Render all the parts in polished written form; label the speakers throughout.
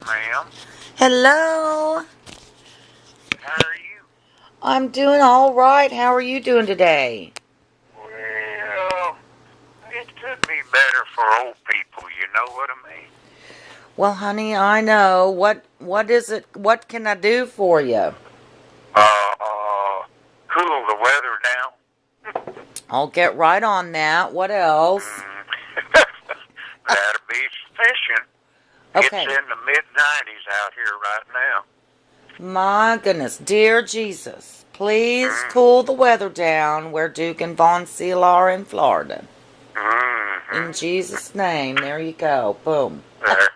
Speaker 1: Ma'am,
Speaker 2: Hello.
Speaker 1: how are you?
Speaker 2: I'm doing all right. How are you doing today?
Speaker 1: Well, it could be better for old people, you know what I mean?
Speaker 2: Well, honey, I know. What is it? What can I do for you?
Speaker 1: Cool the weather down.
Speaker 2: I'll get right on that. What else?
Speaker 1: Mm. That'll be sufficient. It's
Speaker 2: Okay.
Speaker 1: in the mid-90s out here right now.
Speaker 2: My goodness, dear Jesus, please
Speaker 1: Mm.
Speaker 2: cool the weather down where Duke and Voncile are in Florida. In
Speaker 1: Mm-hmm.
Speaker 2: Jesus' name, there you go. Boom.
Speaker 1: There.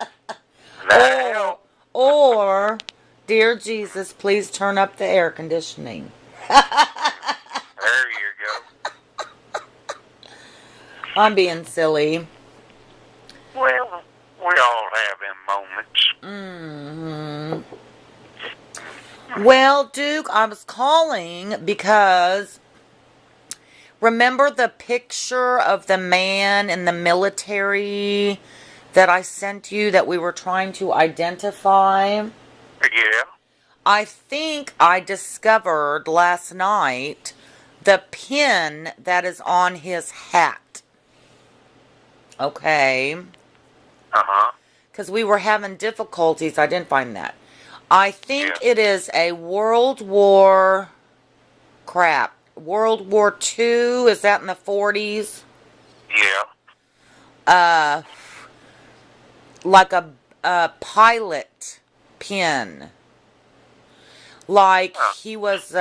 Speaker 1: That'll
Speaker 2: Or,
Speaker 1: help.
Speaker 2: or, dear Jesus, please turn up the air conditioning.
Speaker 1: There you go.
Speaker 2: I'm being silly.
Speaker 1: Well, we all have them moments.
Speaker 2: hmm Well, Duke, I was calling because remember the picture of the man in the military that I sent you that we were trying to identify?
Speaker 1: Yeah.
Speaker 2: I think I discovered last night the pin that is on his hat. Okay.
Speaker 1: Uh-huh.
Speaker 2: Because we were having difficulties identifying that. I think
Speaker 1: Yeah.
Speaker 2: it is a World War II. Is that in the 40s?
Speaker 1: Yeah.
Speaker 2: Uh, like a pilot pin. Like he was,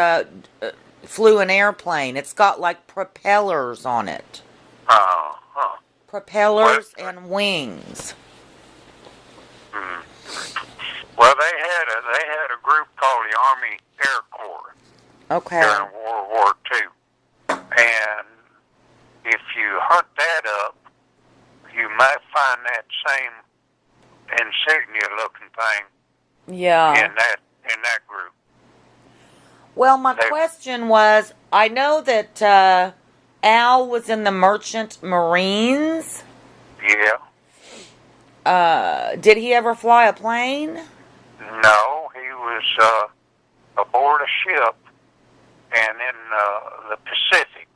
Speaker 2: flew an airplane. It's got like propellers on it.
Speaker 1: Uh-huh. Well,
Speaker 2: Propellers and wings.
Speaker 1: mm. Well, they had a group called the Army Air Corps
Speaker 2: Okay.
Speaker 1: during World War II, and if you hunt that up, you might find that same insignia-looking thing
Speaker 2: Yeah.
Speaker 1: in that group.
Speaker 2: Well, my
Speaker 1: They,
Speaker 2: question was, I know that Al was in the Merchant Marines.
Speaker 1: yeah,
Speaker 2: Did he ever fly a plane?
Speaker 1: no, he was aboard a ship and in the Pacific.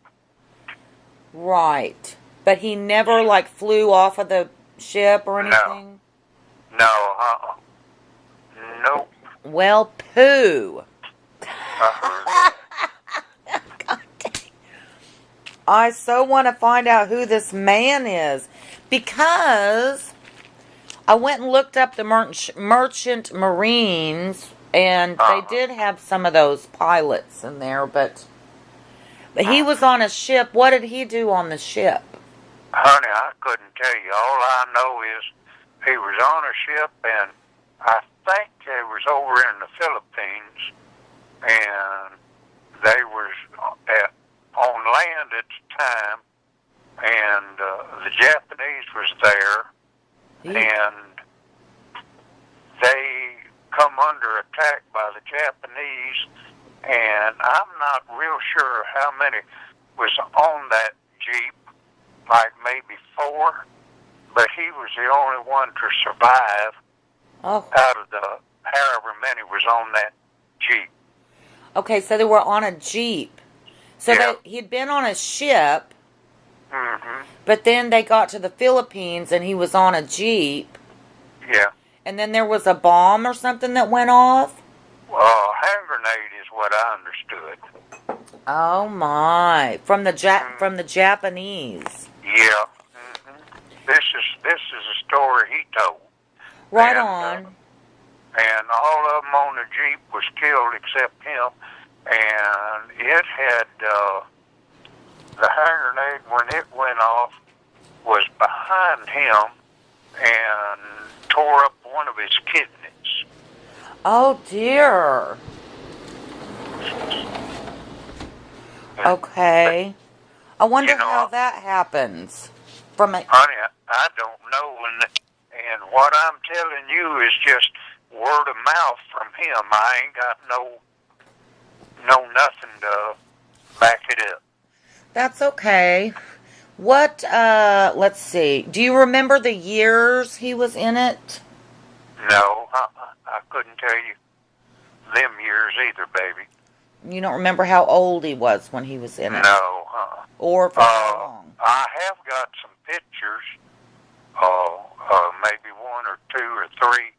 Speaker 2: Right. But he never, like, flew off of the ship or
Speaker 1: No,
Speaker 2: anything?
Speaker 1: no, nope.
Speaker 2: Well, pooh.
Speaker 1: I heard that.
Speaker 2: I so want to find out who this man is. Because I went and looked up the Merchant Marines, and they
Speaker 1: Uh-huh.
Speaker 2: did have some of those pilots in there, but he was on a ship. What did he do on the ship?
Speaker 1: Honey, I couldn't tell you. All I know is he was on a ship, and I think it was over in the Philippines, and they was on land at the time, and the Japanese was there, and they come under attack by the Japanese, and I'm not real sure how many was on that Jeep, like maybe 4, but he was the only one to survive
Speaker 2: Oh,
Speaker 1: out of the however many was on that Jeep.
Speaker 2: okay. So they were on a jeep. So
Speaker 1: Yeah.
Speaker 2: he'd been on a ship,
Speaker 1: Mm-hmm.
Speaker 2: but then they got to the Philippines, and he was on a jeep.
Speaker 1: Yeah.
Speaker 2: And then there was a bomb or something that went off.
Speaker 1: Hand grenade is what I understood.
Speaker 2: Oh my! From the from the Japanese.
Speaker 1: Yeah. Mm-hmm. This is a story he told.
Speaker 2: Right
Speaker 1: And,
Speaker 2: on.
Speaker 1: And all of them on the Jeep was killed except him. And it had, the hand grenade, when it went off, was behind him and tore up one of his kidneys.
Speaker 2: Oh dear. Okay. I wonder
Speaker 1: You know,
Speaker 2: how that happens. From a
Speaker 1: honey, I don't know. And what I'm telling you is just word of mouth from him. I ain't got no nothing to back it up.
Speaker 2: That's okay. What let's see. Do you remember the years he was in it?
Speaker 1: No, I couldn't tell you them years either, baby.
Speaker 2: You don't remember how old he was when he was in it?
Speaker 1: No.
Speaker 2: Or for how long?
Speaker 1: I have got some pictures, maybe one or two or three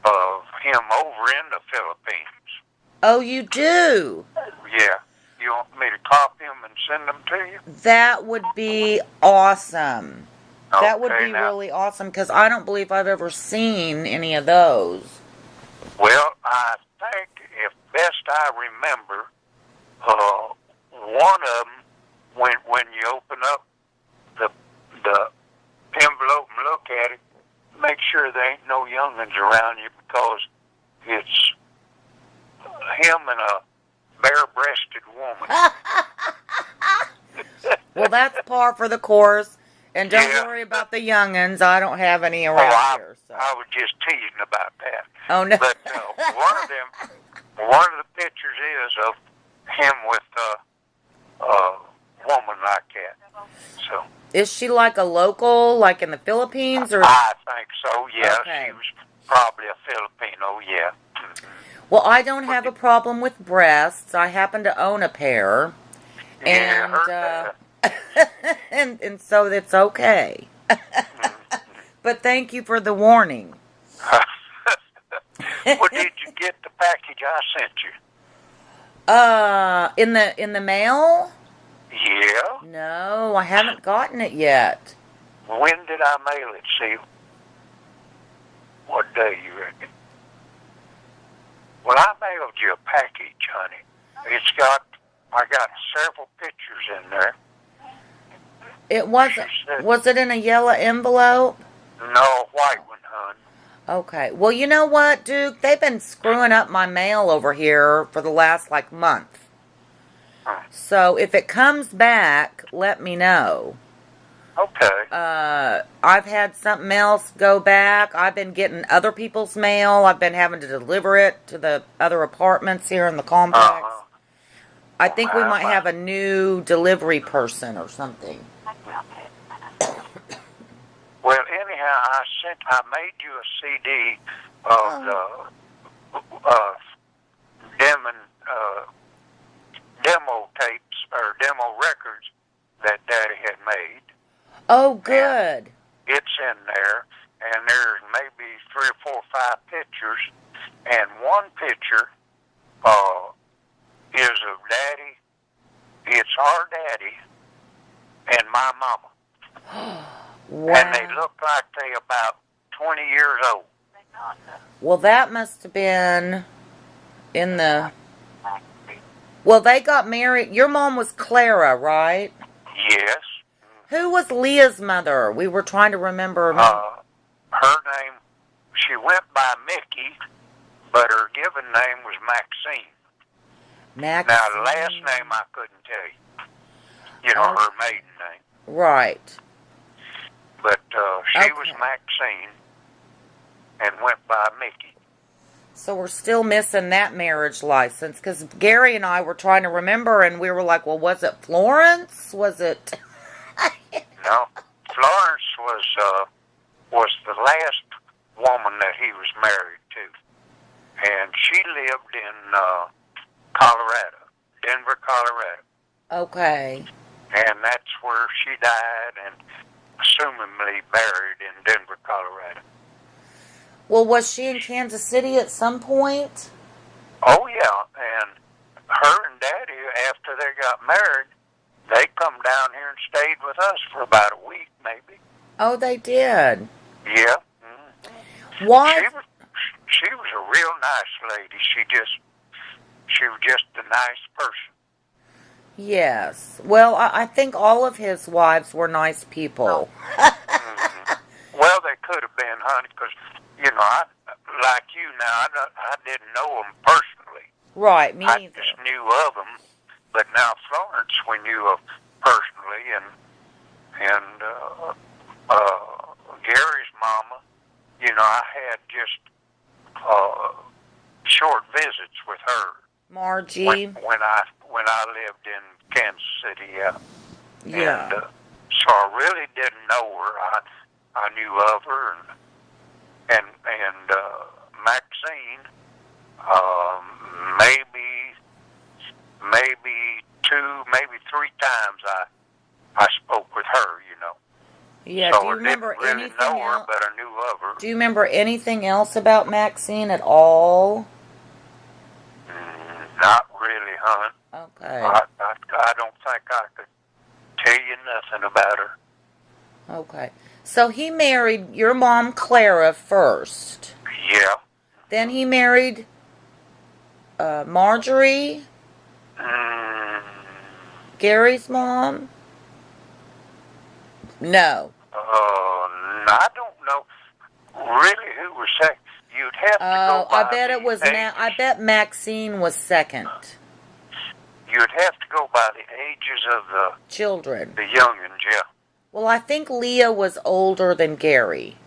Speaker 1: of him over in the Philippines.
Speaker 2: Oh, you do?
Speaker 1: Yeah. You want me to copy them and send them to you?
Speaker 2: That would be awesome. That would
Speaker 1: Okay,
Speaker 2: be
Speaker 1: now,
Speaker 2: really awesome because I don't believe I've ever seen any of those.
Speaker 1: well, I think, if best I remember, one of them, when you open up the envelope and look at it, make sure there ain't no youngins around you, because it's him and a bare-breasted woman.
Speaker 2: Well, that's par for the course. And don't
Speaker 1: Yeah.
Speaker 2: worry about the youngins. I don't have any around here. So.
Speaker 1: I was just teasing about that.
Speaker 2: Oh, no.
Speaker 1: But one of the pictures is of him with a woman like that. So
Speaker 2: Is she like a local, like in the Philippines? Or
Speaker 1: I think so. Yeah,
Speaker 2: Okay.
Speaker 1: she was probably a Filipino. Yeah.
Speaker 2: Well, I don't have a problem with breasts. I happen to own a pair.
Speaker 1: Yeah,
Speaker 2: And,
Speaker 1: heard that.
Speaker 2: and so it's okay. But thank you for the warning.
Speaker 1: Well, did you get the package I sent you?
Speaker 2: In the mail?
Speaker 1: Yeah.
Speaker 2: No, I haven't gotten it yet.
Speaker 1: When did I mail it, Seal? What day you reckon? Well, I mailed you a package, honey. I got several pictures in there.
Speaker 2: It wasn't. Was it in a yellow envelope?
Speaker 1: No, a white one, hon.
Speaker 2: Okay. Well, you know what, Duke? They've been screwing up my mail over here for the last, month. So if it comes back, let me know.
Speaker 1: Okay.
Speaker 2: I've had something else go back. I've been getting other people's mail. I've been having to deliver it to the other apartments here in the complex. I think we might have a new delivery person or something.
Speaker 1: Well, anyhow, I made you a CD of the demo tapes or demo records that Daddy had made.
Speaker 2: Oh, good.
Speaker 1: And it's in there, and there's maybe 3 or 4 or 5 pictures, and one picture is of Daddy. It's our Daddy and my mama.
Speaker 2: Wow.
Speaker 1: And they look like they about 20 years old.
Speaker 2: Well, that must have been in the... Well, they got married. Your mom was Clara, right?
Speaker 1: Yes.
Speaker 2: Who was Leah's mother? We were trying to remember.
Speaker 1: Her name, she went by Mickey, but her given name was Maxine.
Speaker 2: Maxine.
Speaker 1: Now, the last name I couldn't tell you. You know, her maiden name.
Speaker 2: Right.
Speaker 1: But she was Maxine and went by Mickey.
Speaker 2: So we're still missing that marriage license, because Gary and I were trying to remember, and we were like, well, was it Florence? Was it...
Speaker 1: No. Florence was the last woman that he was married to. And she lived in Colorado, Denver, Colorado.
Speaker 2: Okay.
Speaker 1: And that's where she died and assumingly buried in Denver, Colorado.
Speaker 2: Well, was she in Kansas City at some point?
Speaker 1: Oh, yeah. And her and Daddy, after they got married, they come down here and stayed with us for about a week, maybe.
Speaker 2: Oh, they did.
Speaker 1: Yeah. Mm-hmm.
Speaker 2: Why?
Speaker 1: She was a real nice lady. She was just a nice person.
Speaker 2: Yes. Well, I think all of his wives were nice people.
Speaker 1: Mm-hmm. Well, they could have been, honey, because, you know, like you now, I didn't know them personally.
Speaker 2: Right, me neither.
Speaker 1: I just knew of them. But now Florence, we knew of personally, and Gary's mama, you know, I had just short visits with her.
Speaker 2: Margie.
Speaker 1: When I lived in Kansas City, yeah.
Speaker 2: Yeah.
Speaker 1: And so I really didn't know her. I knew of her, and
Speaker 2: Yeah,
Speaker 1: So
Speaker 2: do you
Speaker 1: I didn't
Speaker 2: remember
Speaker 1: really
Speaker 2: anything
Speaker 1: know her,
Speaker 2: else?
Speaker 1: but I knew of her.
Speaker 2: Do you remember anything else about Maxine at all?
Speaker 1: Not really, hon.
Speaker 2: Okay.
Speaker 1: I don't think I could tell you nothing about her.
Speaker 2: Okay. So he married your mom, Clara, first.
Speaker 1: Yeah.
Speaker 2: Then he married Marjorie,
Speaker 1: Mm,
Speaker 2: Gary's mom. No.
Speaker 1: I don't know really who was second. You'd have to go
Speaker 2: Oh, I
Speaker 1: by
Speaker 2: bet
Speaker 1: the
Speaker 2: it was.
Speaker 1: ages.
Speaker 2: I bet Maxine was second.
Speaker 1: You'd have to go by the ages of
Speaker 2: Children.
Speaker 1: the youngins, yeah.
Speaker 2: Well, I think Leah was older than Gary.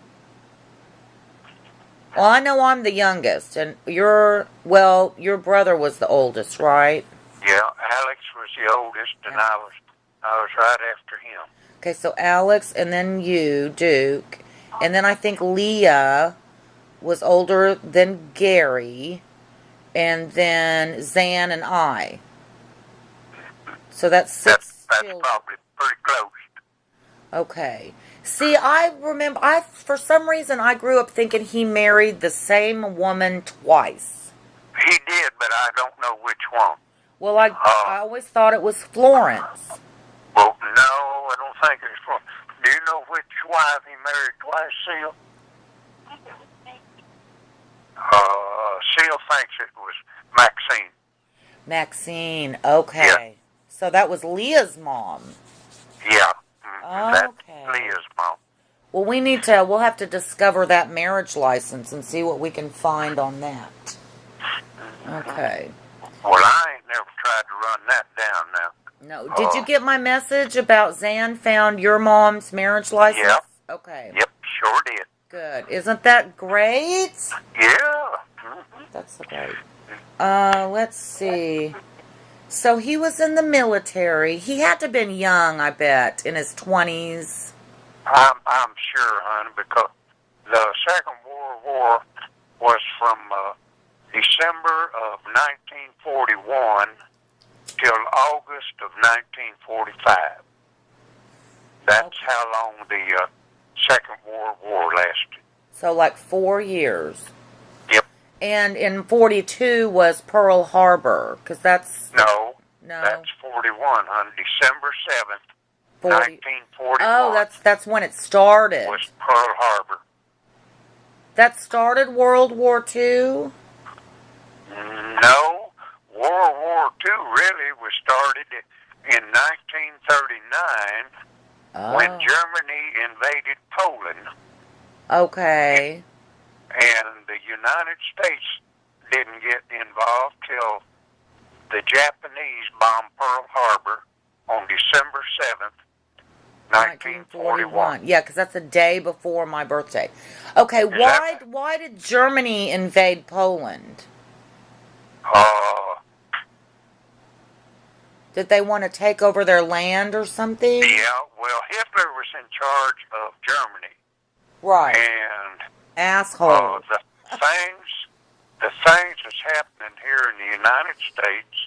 Speaker 2: Well, I know I'm the youngest, and your brother was the oldest, right?
Speaker 1: Yeah, Alex was the oldest, and I was right after him.
Speaker 2: Okay, so Alex, and then you, Duke, and then I think Leah was older than Gary, and then Zan and I. So that's six
Speaker 1: That's
Speaker 2: children.
Speaker 1: probably pretty close.
Speaker 2: Okay. See, I remember, for some reason, I grew up thinking he married the same woman twice.
Speaker 1: He did, but I don't know which one.
Speaker 2: Well, I always thought it was Florence.
Speaker 1: Well, no, I don't think it's Florence. Do you know which wife he married twice, Seal? Seal thinks it was Maxine.
Speaker 2: Maxine, okay.
Speaker 1: Yeah.
Speaker 2: So that was Leah's mom.
Speaker 1: Yeah.
Speaker 2: Okay.
Speaker 1: That's Leah's mom.
Speaker 2: Well, we'll have to discover that marriage license and see what we can find on that. Okay.
Speaker 1: Well, I ain't never tried to run that down now.
Speaker 2: No. Did you get my message about Zan found your mom's marriage license?
Speaker 1: Yep.
Speaker 2: Okay.
Speaker 1: Yep, sure did.
Speaker 2: Good. Isn't that great?
Speaker 1: Yeah.
Speaker 2: That's great. Let's see. So he was in the military. He had to have been young, I bet, in his 20s.
Speaker 1: I'm sure, honey, because the Second World War was from December of 1941 till August of 1945. That's how long the Second World War lasted.
Speaker 2: So like 4 years.
Speaker 1: Yep.
Speaker 2: And in 42 was Pearl Harbor, because that's...
Speaker 1: No.
Speaker 2: No.
Speaker 1: That's 41, honey. December 7th, 1941.
Speaker 2: Oh, that's when it started.
Speaker 1: Was Pearl Harbor.
Speaker 2: That started World War II?
Speaker 1: No. World War II really was started in 1939 when Germany invaded Poland.
Speaker 2: Okay.
Speaker 1: And the United States didn't get involved till the Japanese bombed Pearl Harbor on December 7th, 1941.
Speaker 2: Yeah, because that's a day before my birthday. Okay, why did Germany invade Poland? Did they want to take over their land or something?
Speaker 1: Yeah, well, Hitler was in charge of Germany.
Speaker 2: Right.
Speaker 1: And
Speaker 2: asshole.
Speaker 1: The things that's happening here in the United States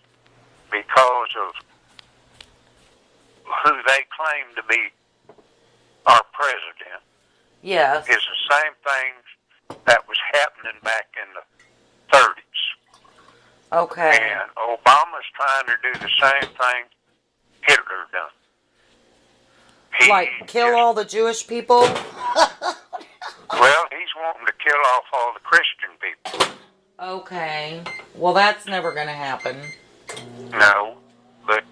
Speaker 1: because of who they claim to be our president.
Speaker 2: Yes.
Speaker 1: Is the same thing that was happening back in the 30s.
Speaker 2: Okay.
Speaker 1: And Obama's trying to do the same thing Hitler done.
Speaker 2: Like kill all the Jewish people?
Speaker 1: Well, he's wanting to kill off all the Christian people.
Speaker 2: Okay. Well, that's never going to happen.
Speaker 1: No, but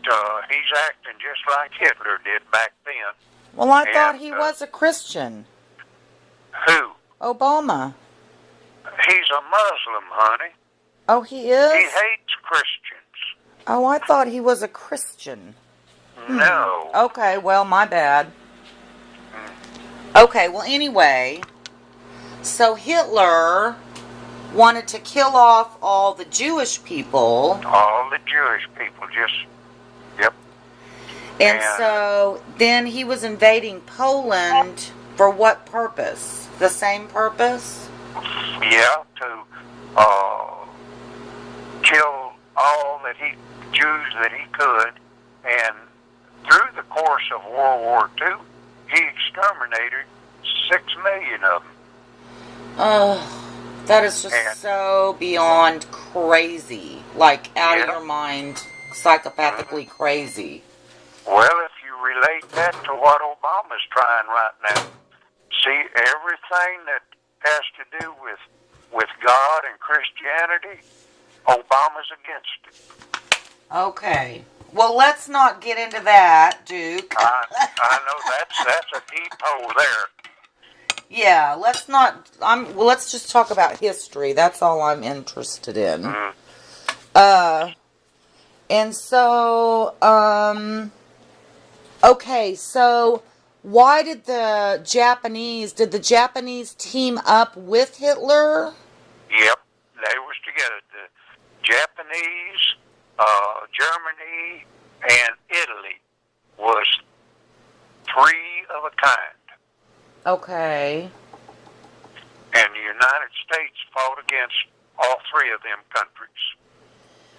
Speaker 1: he's acting just like Hitler did back then.
Speaker 2: Well, I thought he was a Christian.
Speaker 1: Who?
Speaker 2: Obama.
Speaker 1: He's a Muslim, honey.
Speaker 2: Oh, he is?
Speaker 1: He hates Christians.
Speaker 2: Oh, I thought he was a Christian.
Speaker 1: No.
Speaker 2: Okay, well, my bad. Okay, well, anyway, so Hitler wanted to kill off all the Jewish people.
Speaker 1: All the Jewish people, yep.
Speaker 2: And so then he was invading Poland for what purpose? The same purpose?
Speaker 1: Yeah, to kill all Jews that he could. And through the course of World War II, he exterminated exterminated 6 million of them.
Speaker 2: Oh, that is just
Speaker 1: And,
Speaker 2: so beyond crazy. Like, out of
Speaker 1: yeah.
Speaker 2: your mind, psychopathically crazy.
Speaker 1: Well, if you relate that to what Obama's trying right now, see, everything that has to do with God and Christianity, Obama's against it.
Speaker 2: Okay. Well, let's not get into that, Duke.
Speaker 1: I know that's a deep hole there.
Speaker 2: Yeah, let's not. Well, let's just talk about history. That's all I'm interested in.
Speaker 1: Mm.
Speaker 2: And so, okay, so why did the Japanese team up with Hitler?
Speaker 1: Yep, they was together. The Japanese, Germany, and Italy was three of a kind.
Speaker 2: Okay.
Speaker 1: And the United States fought against all three of them countries.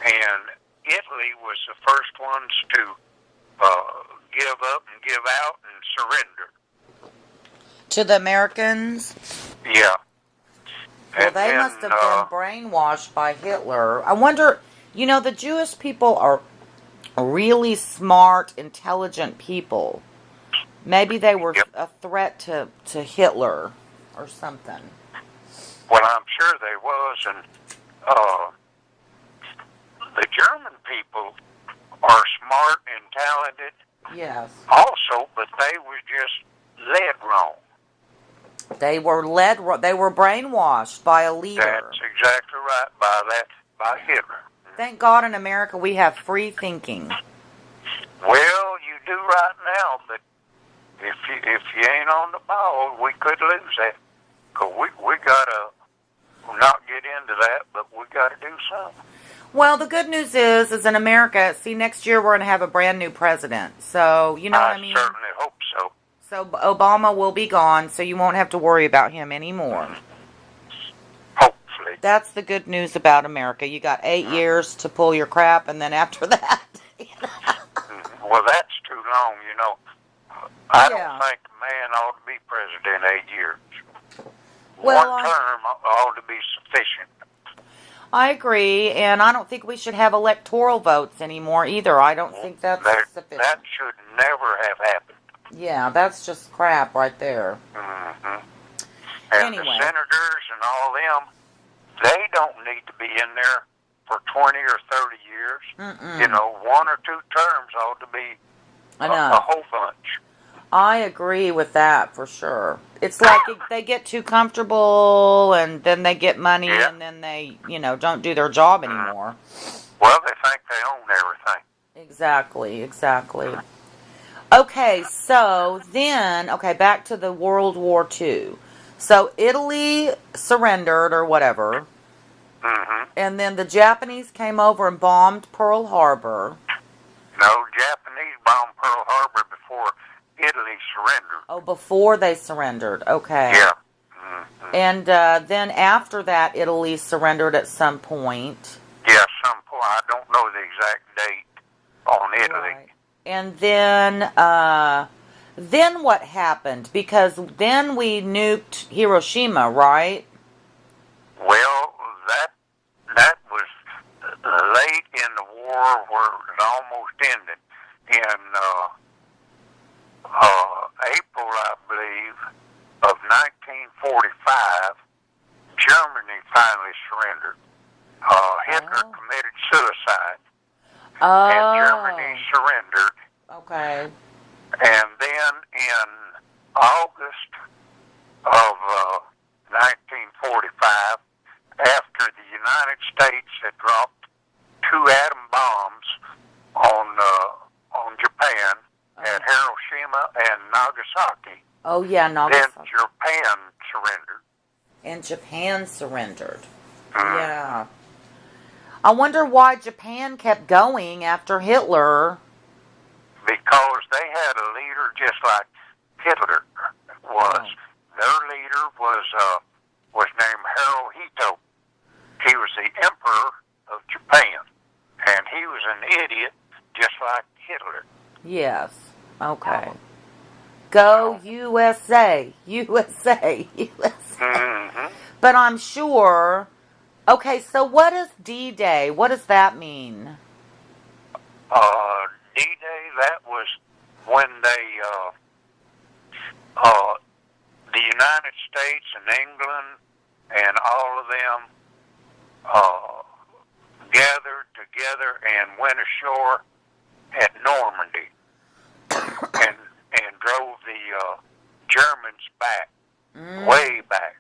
Speaker 1: And Italy was the first ones to give up and give out and surrender.
Speaker 2: To the Americans?
Speaker 1: Yeah.
Speaker 2: Well,
Speaker 1: And
Speaker 2: they
Speaker 1: then,
Speaker 2: must have been brainwashed by Hitler. I wonder, the Jewish people are really smart, intelligent people. Maybe they were
Speaker 1: yep.
Speaker 2: a threat to Hitler or something.
Speaker 1: Well, I'm sure they was, and the German people are smart and talented.
Speaker 2: Yes.
Speaker 1: Also, but they were just led wrong.
Speaker 2: They were brainwashed by a leader.
Speaker 1: That's exactly right, by Hitler.
Speaker 2: Thank God in America we have free thinking.
Speaker 1: Well, you do right now, but if you ain't on the ball, we could lose that. Cause we gotta not get into that, but we gotta do something.
Speaker 2: Well, the good news is in America, see, next year we're going to have a brand new president. So, you know what I mean?
Speaker 1: I certainly hope so.
Speaker 2: So Obama will be gone, so you won't have to worry about him anymore.
Speaker 1: Hopefully.
Speaker 2: That's the good news about America. You got 8 years to pull your crap, and then after that...
Speaker 1: Well, that's too long, I don't think a man ought to be president 8 years.
Speaker 2: Well,
Speaker 1: one term ought to be sufficient.
Speaker 2: I agree, and I don't think we should have electoral votes anymore either. I don't think that's sufficient.
Speaker 1: That should never have happened.
Speaker 2: Yeah, that's just crap right there.
Speaker 1: Mm-hmm. And
Speaker 2: anyway.
Speaker 1: The senators and all them, they don't need to be in there for 20 or 30 years.
Speaker 2: Mm-mm.
Speaker 1: 1 or 2 terms ought to be a whole bunch.
Speaker 2: I agree with that for sure. It's like they get too comfortable and then they get money and then they, don't do their job anymore.
Speaker 1: Well, they think they own everything.
Speaker 2: Exactly. Okay, so then, back to the World War II. So Italy surrendered or whatever.
Speaker 1: Mm-hmm.
Speaker 2: And then the Japanese came over and bombed Pearl Harbor.
Speaker 1: No, Japanese bombed Pearl Harbor before Italy surrendered.
Speaker 2: Oh, before they surrendered. Okay.
Speaker 1: Yeah. Mm-hmm.
Speaker 2: And then after that, Italy surrendered at some point.
Speaker 1: Yeah, some point. I don't know the exact date on Italy.
Speaker 2: Right. And then what happened? Because then we nuked Hiroshima, right?
Speaker 1: Well, that was late in the war where it almost ended. In April, I believe, of 1945, Germany finally surrendered. Hitler committed suicide, and Germany surrendered.
Speaker 2: Okay.
Speaker 1: And then in August of 1945, after the United States had dropped 2 atom bombs on Japan at Hiroshima and Nagasaki.
Speaker 2: Oh, yeah, Nagasaki.
Speaker 1: Then Japan surrendered.
Speaker 2: And Japan surrendered.
Speaker 1: Mm-hmm.
Speaker 2: Yeah. I wonder why Japan kept going after Hitler.
Speaker 1: Because they had a leader just like Hitler was. Their leader was named Hirohito. He was the emperor of Japan. And he was an idiot just like Hitler.
Speaker 2: Yes. Okay. Go USA, USA, USA.
Speaker 1: Mm-hmm.
Speaker 2: But I'm sure. Okay, so what is D-Day? What does that mean?
Speaker 1: D-Day, that was when uh, the United States and England and all of them gathered together and went ashore at Normandy and drove the Germans back, way back.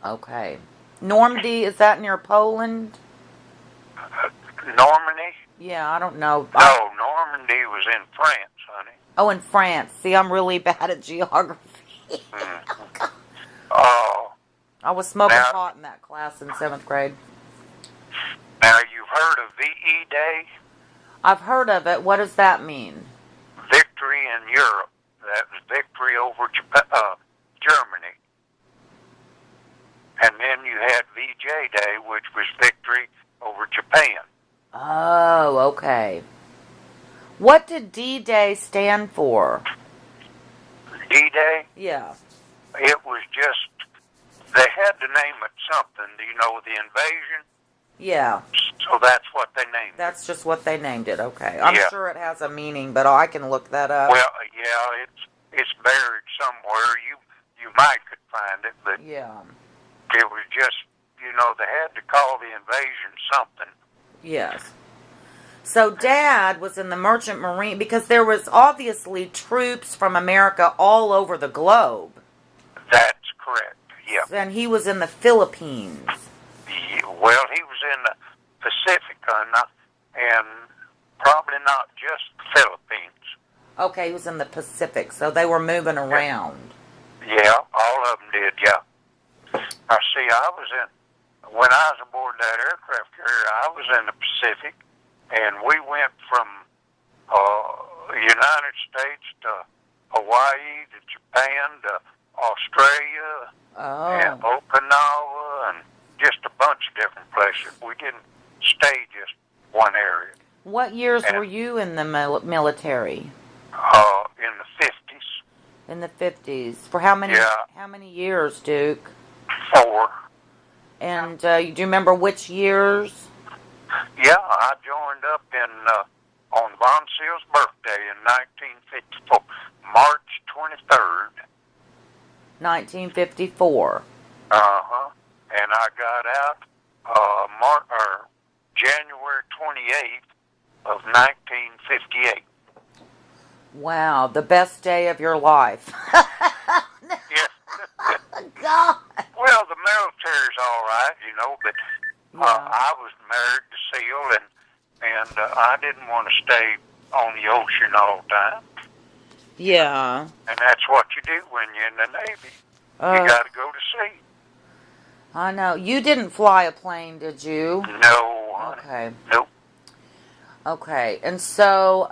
Speaker 2: Okay. Normandy, is that near Poland?
Speaker 1: Normandy?
Speaker 2: Yeah, I don't know.
Speaker 1: No, Normandy was in France, honey.
Speaker 2: Oh, in France. See, I'm really bad at geography.
Speaker 1: Mm.
Speaker 2: I was smoking
Speaker 1: Now-
Speaker 2: pot in that class in 7th grade.
Speaker 1: Now, you've heard of VE Day?
Speaker 2: I've heard of it. What does that mean?
Speaker 1: Victory in Europe. That was victory over Germany. And then you had VJ Day, which was victory over Japan.
Speaker 2: Oh, okay. What did D-Day stand for?
Speaker 1: D-Day?
Speaker 2: Yeah.
Speaker 1: It was just, they had to name it something. Do you know the invasion?
Speaker 2: Yeah.
Speaker 1: So that's what they named it.
Speaker 2: That's just what they named it. Okay. I'm
Speaker 1: Yeah.
Speaker 2: sure it has a meaning, but I can look that up.
Speaker 1: Well, yeah, it's buried somewhere. You might could find it, but
Speaker 2: Yeah.
Speaker 1: it was just, they had to call the invasion something.
Speaker 2: Yes. So Dad was in the Merchant Marine because there was obviously troops from America all over the globe.
Speaker 1: That's correct. Yeah.
Speaker 2: And he was in the Philippines.
Speaker 1: Well, he was in the Pacific, and probably not just the Philippines.
Speaker 2: Okay, he was in the Pacific, so they were moving around.
Speaker 1: Yeah, all of them did, yeah. I see, when I was aboard that aircraft carrier, I was in the Pacific, and we went from United States to Hawaii to Japan to Australia and Okinawa and just a bunch of different places. We didn't stay just one area.
Speaker 2: What years were you in the military?
Speaker 1: In the 50s.
Speaker 2: In the 50s. For how many?
Speaker 1: Yeah.
Speaker 2: How many years, Duke?
Speaker 1: 4.
Speaker 2: And do you remember which years?
Speaker 1: Yeah, I joined up on Voncile's birthday in 1954, March 23rd.
Speaker 2: 1954.
Speaker 1: And I got out January 28th of 1958.
Speaker 2: Wow, the best day of your life.
Speaker 1: Yeah.
Speaker 2: God.
Speaker 1: Well, the military's all right, but
Speaker 2: Yeah.
Speaker 1: I was married to SEAL, and I didn't want to stay on the ocean all the time.
Speaker 2: Yeah.
Speaker 1: And that's what you do when you're in the Navy. You got to go to sea.
Speaker 2: I know. You didn't fly a plane, did you?
Speaker 1: No, honey.
Speaker 2: Okay.
Speaker 1: Nope.
Speaker 2: Okay. And so,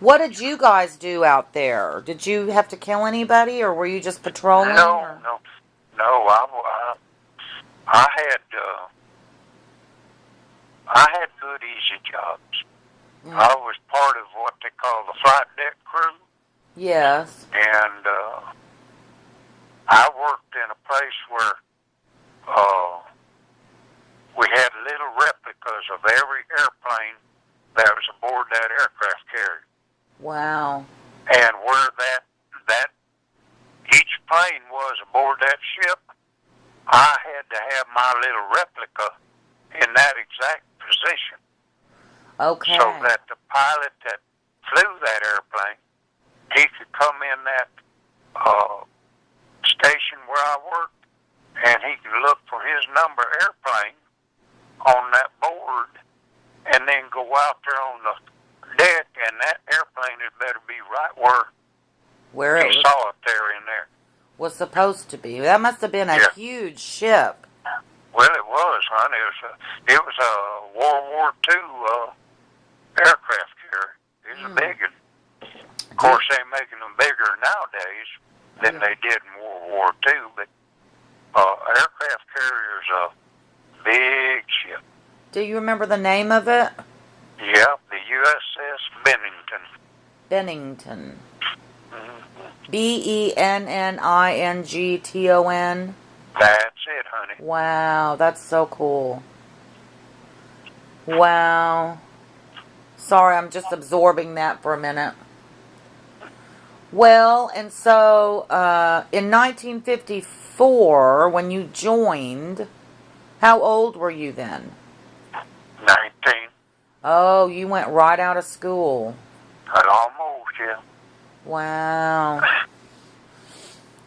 Speaker 2: what did you guys do out there? Did you have to kill anybody, or were you just patrolling?
Speaker 1: No,
Speaker 2: or?
Speaker 1: no. I had good, easy jobs.
Speaker 2: Mm.
Speaker 1: I was part of what they call the flight deck crew,
Speaker 2: Yes.
Speaker 1: and I worked in a place where we had little replicas of every airplane that was aboard that aircraft carrier.
Speaker 2: Wow.
Speaker 1: And where that each plane was aboard that ship, I had to have my little replica in that exact position.
Speaker 2: Okay.
Speaker 1: So that the pilot that flew that airplane, he could come in that station where I worked, and he could look for his number airplane on that board, and then go out there on the deck, and that airplane had better be right where
Speaker 2: it
Speaker 1: he saw it there in there.
Speaker 2: was supposed to be. That must have been a huge ship.
Speaker 1: Well, it was, honey. It was a World War II aircraft carrier. It was a big one. Of course, they're making them bigger nowadays than they did in World War II, but aircraft carrier's a big ship.
Speaker 2: Do you remember the name of it?
Speaker 1: Yeah, the USS Bennington.
Speaker 2: Bennington. Benninington?
Speaker 1: That's it, honey.
Speaker 2: Wow, that's so cool. Wow. Sorry, I'm just absorbing that for a minute. Well, and so in 1954, when you joined, how old were you then?
Speaker 1: 19.
Speaker 2: Oh, you went right out of school.
Speaker 1: Almost, yeah.
Speaker 2: Wow.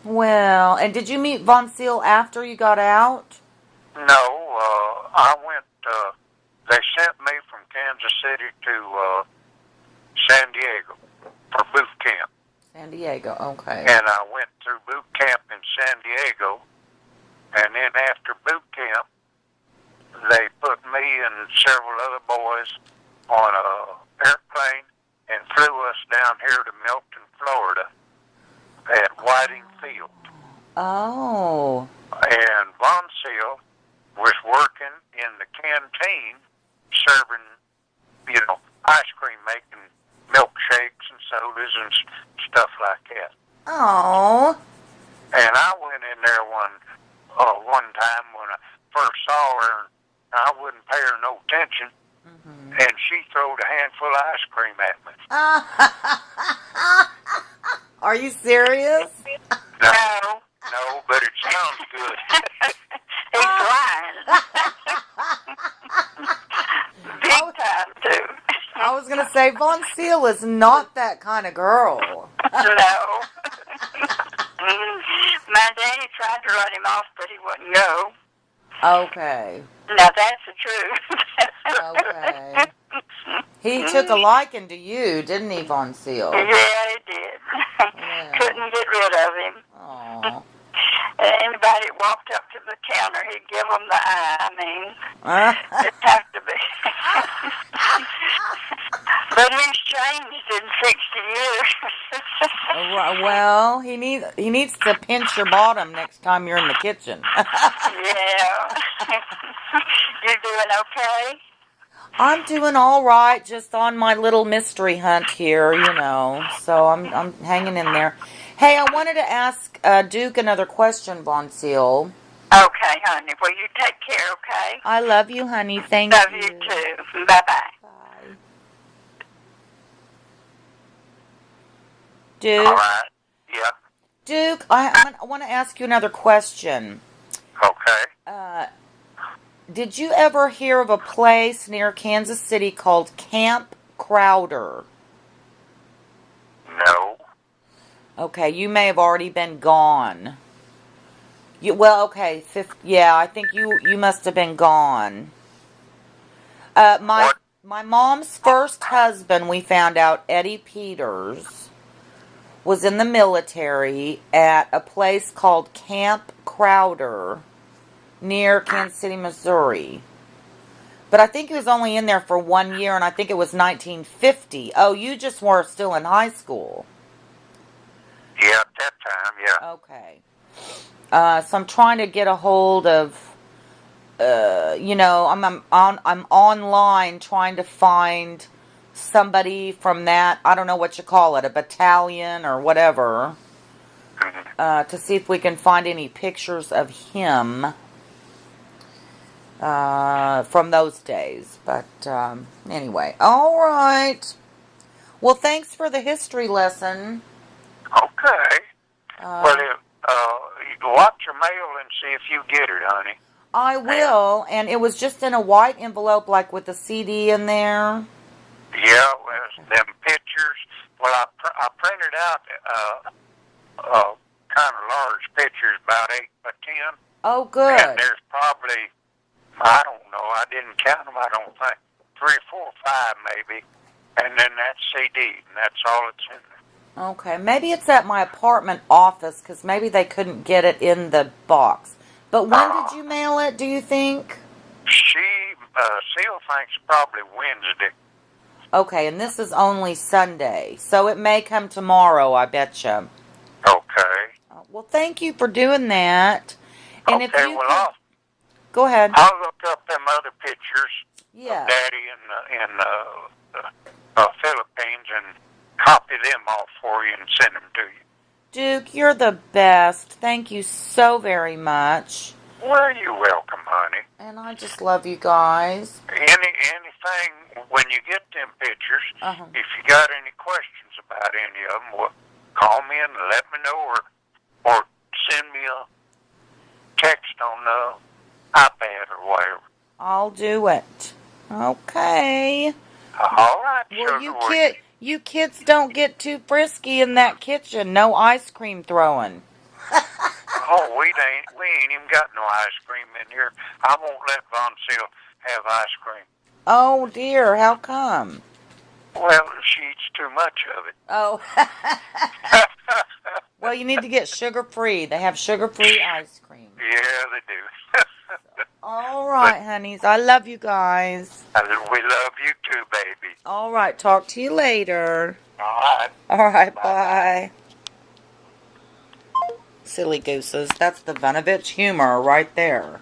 Speaker 2: Well, and did you meet Voncile after you got out?
Speaker 1: No, I went, they sent me from Kansas City to San Diego for boot camp.
Speaker 2: San Diego, okay.
Speaker 1: And I went through boot camp in San Diego, and then after boot camp, they put me and several other boys on a airplane and flew us down here to Milton, Florida at Whiting Field.
Speaker 2: Oh.
Speaker 1: And Voncile was working in the canteen serving, ice cream, making milkshakes and sodas and stuff like that.
Speaker 2: Oh.
Speaker 1: And I went in there one time when I first saw her, and I wouldn't pay her no attention, and she throwed a handful of ice cream at me.
Speaker 2: Are you serious?
Speaker 1: No, but it sounds good.
Speaker 3: He's lying. Big time, too.
Speaker 2: I was going to say, Voncile is not that kind of girl.
Speaker 3: No. My daddy tried to run him off, but he wouldn't go.
Speaker 2: Okay.
Speaker 3: Now, that's the truth.
Speaker 2: Okay. He took a liking to you, didn't he, Voncile?
Speaker 3: Yeah, he did.
Speaker 2: Yeah.
Speaker 3: Couldn't get rid of him.
Speaker 2: Aw.
Speaker 3: Anybody that walked up to the counter, he'd give them the eye. I mean, it'd have to be. But he's changed in 60 years.
Speaker 2: Well, he needs to pinch your bottom next time you're in the kitchen.
Speaker 3: Yeah. You doing okay?
Speaker 2: I'm doing all right, just on my little mystery hunt here, So I'm hanging in there. Hey, I wanted to ask Duke another question, Voncile.
Speaker 3: Okay, honey. Well, you take care, okay?
Speaker 2: I love you, honey. Thank
Speaker 3: Love
Speaker 2: you.
Speaker 3: you too. Bye-bye.
Speaker 2: Bye. Duke?
Speaker 1: All right. Yeah.
Speaker 2: Duke, I want to ask you another question.
Speaker 1: Okay.
Speaker 2: Did you ever hear of a place near Kansas City called Camp Crowder?
Speaker 1: No.
Speaker 2: Okay, you may have already been gone. I think you must have been gone. My mom's first husband, we found out, Eddie Peters, was in the military at a place called Camp Crowder near Kansas City, Missouri. But I think he was only in there for 1 year, and I think it was 1950. Oh, you just were still in high school.
Speaker 1: Yeah, at that time, yeah.
Speaker 2: Okay. So I'm trying to get a hold of, I'm online trying to find somebody from that, I don't know what you call it, a battalion or whatever, to see if we can find any pictures of him from those days. But anyway, all right. Well, thanks for the history lesson.
Speaker 1: Okay. Well, you watch your mail and see if you get it, honey.
Speaker 2: I will, and it was just in a white envelope, like with a CD in there.
Speaker 1: Yeah, well, them pictures. Well, I printed out kind of large pictures, about 8 by 10.
Speaker 2: Oh, good.
Speaker 1: And there's probably, I don't know, I didn't count them, I don't think, 3, 4, 5 maybe. And then that CD, and that's all it's in there.
Speaker 2: Okay, maybe it's at my apartment office, because maybe they couldn't get it in the box. But when did you mail it, do you think?
Speaker 1: Seal thinks probably Wednesday.
Speaker 2: Okay, and this is only Sunday, so it may come tomorrow, I betcha.
Speaker 1: Okay.
Speaker 2: Well, thank you for doing that. And
Speaker 1: okay,
Speaker 2: if you go ahead.
Speaker 1: I'll look up them other pictures of Daddy in the Philippines and copy them off for for you and send them to you.
Speaker 2: Duke, you're the best. Thank you so very much.
Speaker 1: Well, you're welcome, honey.
Speaker 2: And I just love you guys.
Speaker 1: Anything, when you get them pictures, if you got any questions about any of them, well, call me and let me know, or send me a text on the iPad or whatever.
Speaker 2: I'll do it. Okay.
Speaker 1: All right,
Speaker 2: well, you kids don't get too frisky in that kitchen. No ice cream throwing.
Speaker 1: Oh, we ain't even got no ice cream in here. I won't let Voncile have ice cream.
Speaker 2: Oh dear, how come?
Speaker 1: Well, she eats too much of it.
Speaker 2: Oh. Well, you need to get sugar-free. They have sugar-free ice cream.
Speaker 1: Yeah, they do.
Speaker 2: All right, honeys. I love you guys.
Speaker 1: We love you too, baby.
Speaker 2: All right, talk to you later.
Speaker 1: All right.
Speaker 2: All right, bye. Silly gooses. That's the Vunovich humor right there.